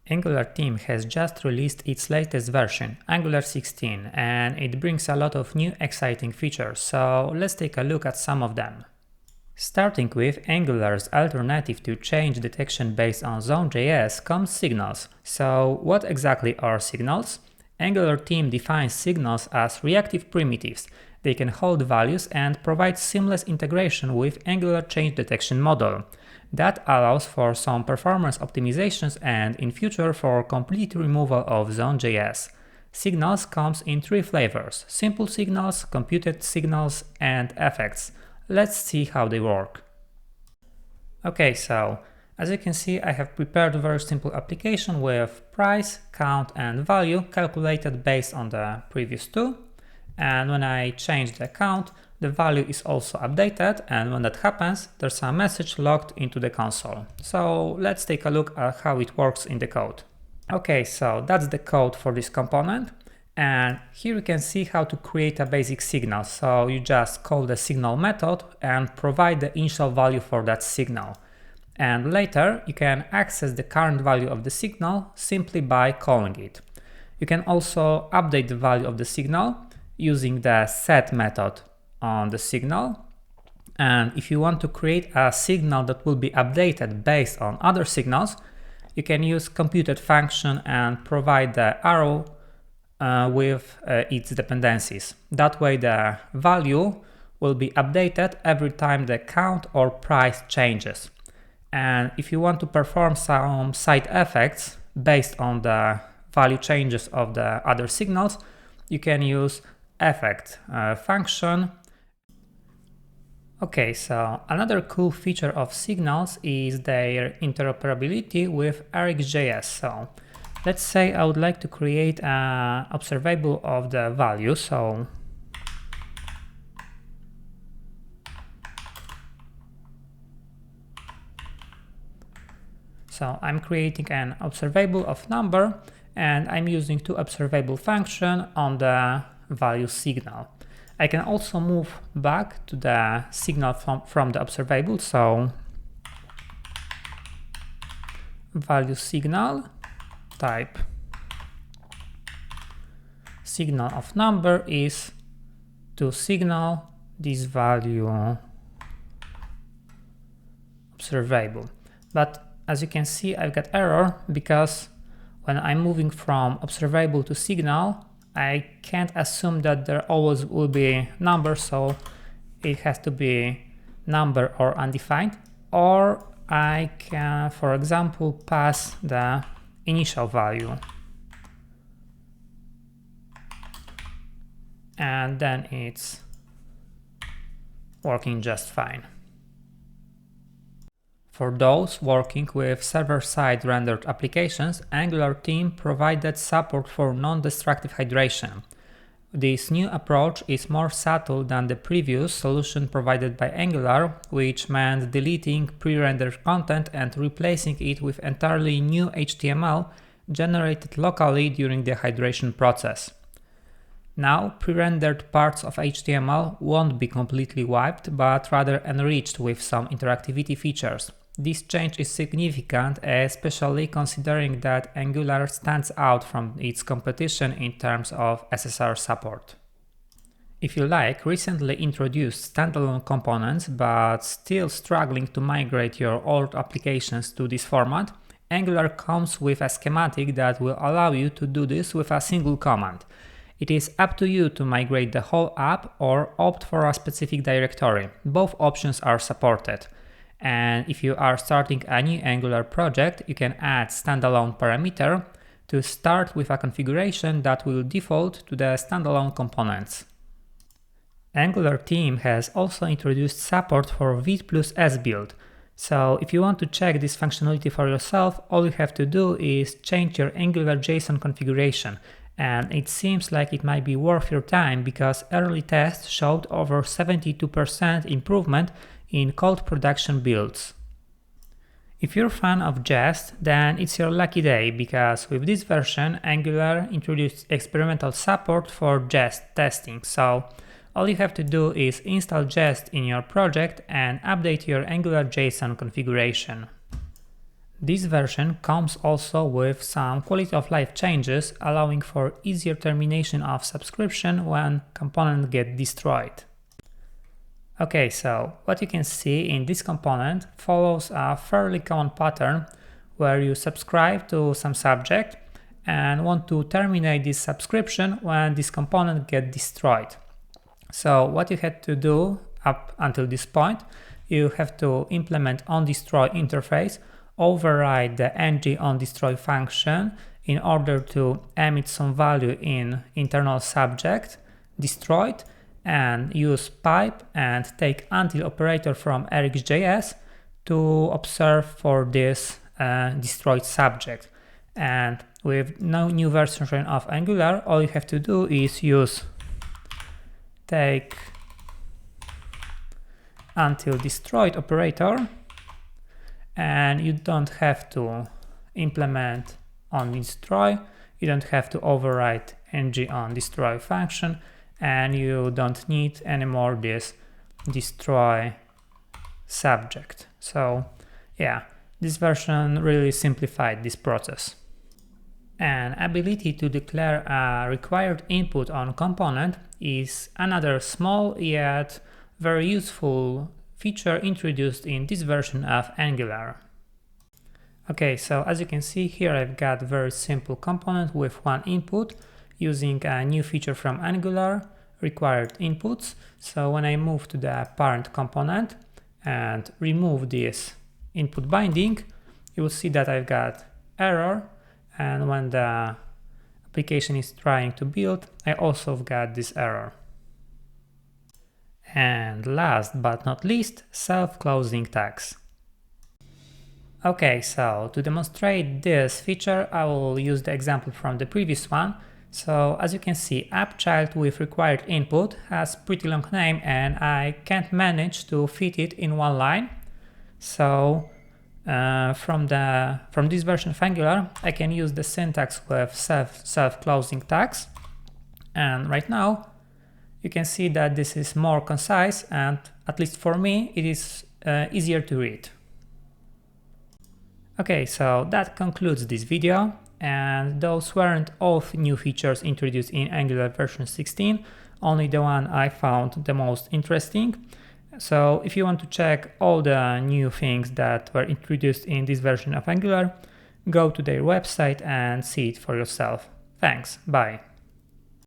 Angular team has just released its latest version, Angular 16, and it brings a lot of new exciting features, so let's take a look at some of them. Starting with Angular's alternative to change detection based on zone.js comes signals. So what exactly are signals? Angular team defines signals as reactive primitives. They can hold values and provide seamless integration with Angular change detection model. That allows for some performance optimizations and in future for complete removal of zone.js. Signals comes in three flavors: simple signals, computed signals, and effects. Let's see how they work. Okay, so as you can see, I have prepared a very simple application with price, count, and value calculated based on the previous two. And when I change the count, the value is also updated, and when that happens, there's a message logged into the console. So let's take a look at how it works in the code. Okay, so that's the code for this component, and here you can see how to create a basic signal. So you just call the signal method and provide the initial value for that signal. And later you can access the current value of the signal simply by calling it. You can also update the value of the signal using the set method on the signal. And if you want to create a signal that will be updated based on other signals, you can use computed function and provide the arrow with its dependencies. That way the value will be updated every time the count or price changes. And if you want to perform some side effects based on the value changes of the other signals, you can use effect function. Okay, so another cool feature of signals is their interoperability with RxJS. So let's say I would like to create an observable of the value. So I'm creating an observable of number, and I'm using two observable function on the value signal. I can also move back to the signal from the observable. So value signal type signal of number is to signal this value observable. But as you can see, I've got error because when I'm moving from observable to signal, I can't assume that there always will be number, so it has to be number or undefined, or I can, for example, pass the initial value, and then it's working just fine. For those working with server-side rendered applications, Angular team provided support for non-destructive hydration. This new approach is more subtle than the previous solution provided by Angular, which meant deleting pre-rendered content and replacing it with entirely new HTML generated locally during the hydration process. Now, pre-rendered parts of HTML won't be completely wiped, but rather enriched with some interactivity features. This change is significant, especially considering that Angular stands out from its competition in terms of SSR support. If you like recently introduced standalone components but still struggling to migrate your old applications to this format, Angular comes with a schematic that will allow you to do this with a single command. It is up to you to migrate the whole app or opt for a specific directory. Both options are supported. And if you are starting a new Angular project, you can add standalone parameter to start with a configuration that will default to the standalone components. Angular team has also introduced support for Vite plus esbuild. So if you want to check this functionality for yourself, all you have to do is change your Angular JSON configuration. And it seems like it might be worth your time because early tests showed over 72% improvement in code production builds. If you're a fan of Jest, then it's your lucky day because with this version, Angular introduced experimental support for Jest testing. So all you have to do is install Jest in your project and update your Angular JSON configuration. This version comes also with some quality of life changes, allowing for easier termination of subscription when components get destroyed. Okay, so what you can see in this component follows a fairly common pattern where you subscribe to some subject and want to terminate this subscription when this component gets destroyed. So what you had to do up until this point, you have to implement onDestroy interface, override the ngOnDestroy function in order to emit some value in internal subject destroyed, and use pipe and take until operator from RxJS to observe for this destroyed subject. And with no new version of Angular, all you have to do is use take until destroyed operator, and you don't have to implement onDestroy, you don't have to override ngOnDestroy function, and you don't need anymore this destroy subject. So yeah, this version really simplified this process. An ability to declare a required input on component is another small yet very useful feature introduced in this version of Angular. Okay, so as you can see here, I've got a very simple component with one input using a new feature from Angular, required inputs. So when I move to the parent component and remove this input binding, you will see that I've got error, and when the application is trying to build, I also got this error. And last but not least, self-closing tags. Okay, so to demonstrate this feature, I will use the example from the previous one. So as you can see, appchild with required input has pretty long name and I can't manage to fit it in one line. So from this version of Angular, I can use the syntax with self-closing tags. And right now, you can see that this is more concise, and at least for me, it is easier to read. Okay, so that concludes this video, and those weren't all new features introduced in Angular version 16, only the one I found the most interesting. So if you want to check all the new things that were introduced in this version of Angular, go to their website and see it for yourself. Thanks, bye.